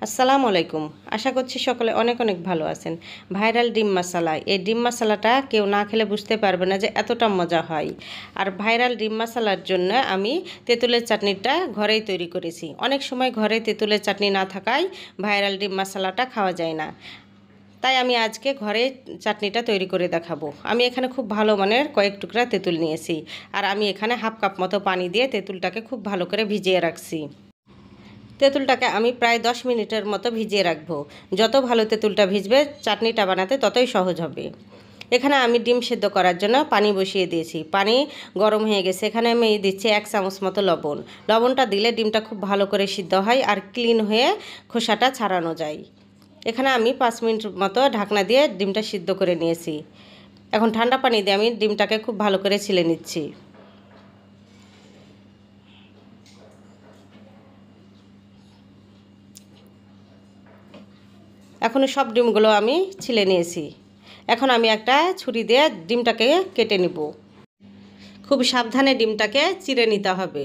আসসালামু আলাইকুম। আশা করছি সকলে অনেক অনেক ভালো আছেন। ভাইরাল ডিম মশলা, এই ডিম মশলাটা কেউ না খেলে বুঝতে পারবে না যে এতটা মজা হয়। আর ভাইরাল ডিম মশলার জন্য আমি তেঁতুলের চাটনিটা ঘরেই তৈরি করেছি। অনেক সময় ঘরে তেঁতুলের চাটনি না থাকায় ভাইরাল ডিম মশলাটা খাওয়া যায় না। তাই আমি আজকে ঘরে চাটনিটা তৈরি করে দেখাবো। আমি এখানে খুব ভালো মানের কয়েক টুকরা তেঁতুল নিয়েছি। আর আমি এখানে হাফ কাপ মতো পানি দিয়ে তেঁতুলটাকে খুব ভালো করে ভিজিয়ে রাখছি। তেঁতুলটাকে আমি প্রায় 10 মিনিটের মতো ভিজিয়ে রাখবো। যত ভালো তেঁতুলটা ভিজবে চাটনিটা বানাতে ততই সহজ হবে। এখানে আমি ডিম সেদ্ধ করার জন্য পানি বসিয়ে দিয়েছি। পানি গরম হয়ে গেছে। এখানে আমি দিচ্ছি 1 চামচ মতো লবণ। লবণটা দিলে ডিমটা খুব ভালো করে সিদ্ধ হয় আর ক্লিন হয়ে খোসাটা ছাড়ানো যায়। এখানে আমি 5 মিনিট মতো ঢাকনা দিয়ে ডিমটা সিদ্ধ করে নিয়েছি। এখন ঠান্ডা পানি দিয়ে আমি ডিমটাকে খুব ভালো করে ছিলে নিচ্ছি। এখন সব ডিমগুলো আমি ছিলে নিয়েছি। এখন আমি একটা ছুরি দিয়ে ডিমটাকে কেটে নিব। খুব সাবধানে ডিমটাকে চিড়ে নিতে হবে,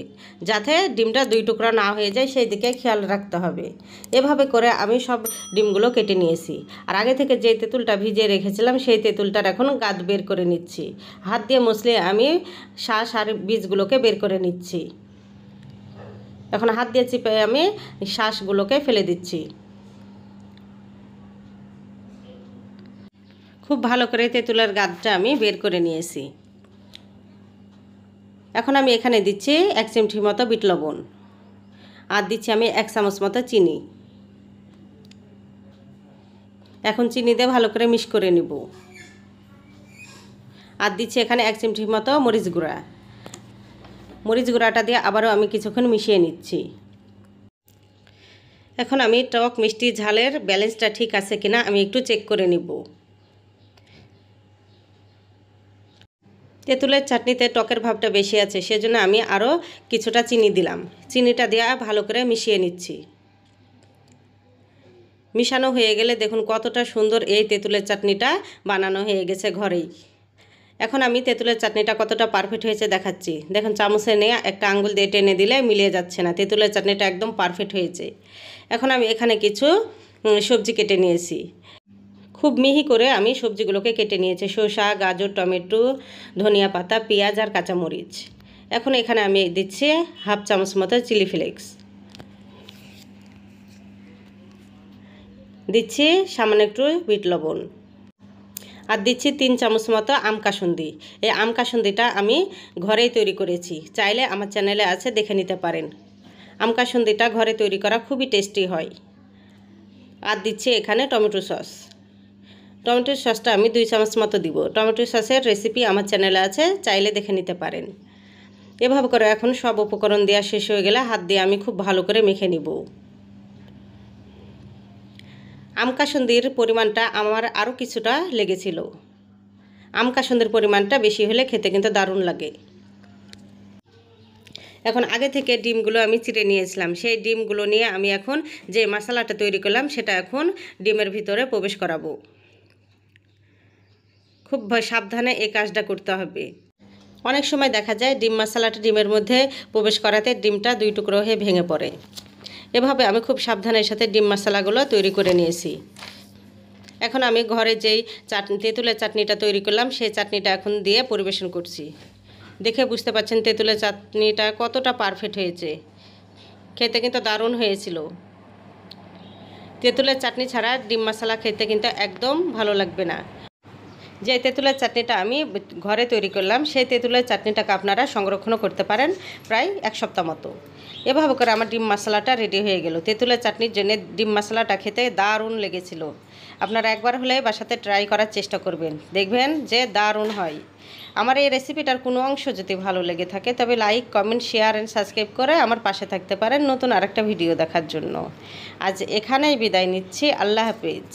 যাতে ডিমটা 2 টুকরা না হয়ে যায় সেই দিকে খেয়াল রাখতে হবে। এভাবে করে আমি সব ডিমগুলো কেটে নিয়েছি। আর আগে থেকে যে তেঁতুলটা ভিজিয়ে রেখেছিলাম সেই তেঁতুলটার এখন গাদ বের করে নিচ্ছি। হাত দিয়ে মসলে আমি শাঁস আর বীজগুলোকে বের করে নিচ্ছি। এখন হাত দিয়ে চিপে আমি শাঁসগুলোকে ফেলে দিচ্ছি। খুব ভালো করে তেঁতুলের গাদটা আমি বের করে নিয়েছি। এখন আমি এখানে দিচ্ছি 1 চিমটি মতো বিট লবণ আর দিচ্ছি আমি 1 চামচ মতো চিনি। এখন চিনি দিয়ে ভালো করে মিক্স করে নিব। আর দিচ্ছি এখানে 1 চিমটি মতো মরিচ গুঁড়া। মরিচ গুঁড়াটা দিয়ে আবারও আমি কিছুক্ষণ মিশিয়ে নিচ্ছি। এখন আমি টক মিষ্টি ঝালের ব্যালেন্সটা ঠিক আছে কিনা আমি একটু চেক করে নিব। তেঁতুলের চাটনিতে টকের ভাবটা বেশি আছে, সেজন্য আমি আরও কিছুটা চিনি দিলাম। চিনিটা দিয়ে ভালো করে মিশিয়ে নিচ্ছি। মিশানো হয়ে গেলে দেখুন কতটা সুন্দর এই তেঁতুলের চাটনিটা বানানো হয়ে গেছে ঘরেই। এখন আমি তেঁতুলের চাটনিটা কতটা পারফেক্ট হয়েছে দেখাচ্ছি। দেখুন চামচে নিয়ে একটা আঙ্গুল দিয়ে টেনে দিলে মিলিয়ে যাচ্ছে না। তেঁতুলের চাটনিটা একদম পারফেক্ট হয়েছে। এখন আমি এখানে কিছু সবজি কেটে নিয়েছি। খুব মিহি করে আমি সবজিগুলোকে কেটে নিয়েছি। শসা, গাজর, টমেটো, ধনিয়া পাতা, পেঁয়াজ আর কাঁচামরিচ। এখন এখানে আমি দিচ্ছি হাফ চামচ মতো চিলি ফ্লেক্স। দিচ্ছি সামান্য একটু বিট লবণ। আর দিচ্ছি 3 চামচ মতো আম কাসুন্দি। এই আম কাসুন্দিটা আমি ঘরেই তৈরি করেছি। চাইলে আমার চ্যানেলে আছে, দেখে নিতে পারেন। আম কাসুন্দিটা ঘরে তৈরি করা খুবই টেস্টি হয়। আর দিচ্ছি এখানে টমেটো সস। টমেটো সসটা আমি 2 চামচ মতো দিব। টমেটো সসের রেসিপি আমার চ্যানেলে আছে, চাইলে দেখে নিতে পারেন। এভাবে করে এখন সব উপকরণ দেওয়া শেষ হয়ে গেলে হাত দিয়ে আমি খুব ভালো করে মেখে নিব। আম কাসুন্দির পরিমাণটা আমার আরও কিছুটা লেগেছিল। আম কাসুন্দির পরিমাণটা বেশি হলে খেতে কিন্তু দারুণ লাগে। এখন আগে থেকে ডিমগুলো আমি চিড়ে নিয়েছিলাম। সেই ডিমগুলো নিয়ে আমি এখন যে মশলাটা তৈরি করলাম সেটা এখন ডিমের ভিতরে প্রবেশ করাবো। খুব সাবধানে এই কাজটা করতে হবে। অনেক সময় দেখা যায় ডিম মশলাটা ডিমের মধ্যে প্রবেশ করাতে ডিমটা 2 টুকরো হয়ে ভেঙে পড়ে। এভাবে আমি খুব সাবধানের সাথে ডিম মশলাগুলো তৈরি করে নিয়েছি। এখন আমি ঘরে যেই তেঁতুলের চাটনিটা তৈরি করলাম সেই চাটনিটা এখন দিয়ে পরিবেশন করছি। দেখে বুঝতে পারছেন তেঁতুলের চাটনিটা কতটা পারফেক্ট হয়েছে। খেতে কিন্তু দারুণ হয়েছিল। তেঁতুলের চাটনি ছাড়া ডিম মশলা খেতে কিন্তু একদম ভালো লাগবে না। যে তেঁতুলের চাটনিটা আমি ঘরে তৈরি করলাম সেই তেঁতুলের চাটনিটাকে আপনারা সংরক্ষণও করতে পারেন প্রায় 1 সপ্তাহ মতো। এভাবে করে আমার ডিম মশলাটা রেডি হয়ে গেল। তেঁতুলের চাটনির জন্য ডিম মশলাটা খেতে দারুণ লেগেছিল। আপনারা একবার হলে বাসাতে ট্রাই করার চেষ্টা করবেন, দেখবেন যে দারুণ হয়। আমার এই রেসিপিটার কোনো অংশ যদি ভালো লেগে থাকে তবে like, comment, share and subscribe করে আমার পাশে থাকতে পারেন নতুন আরেকটা ভিডিও দেখার জন্য। আজ এখানেই বিদায় নিচ্ছি। আল্লাহ হাফেজ।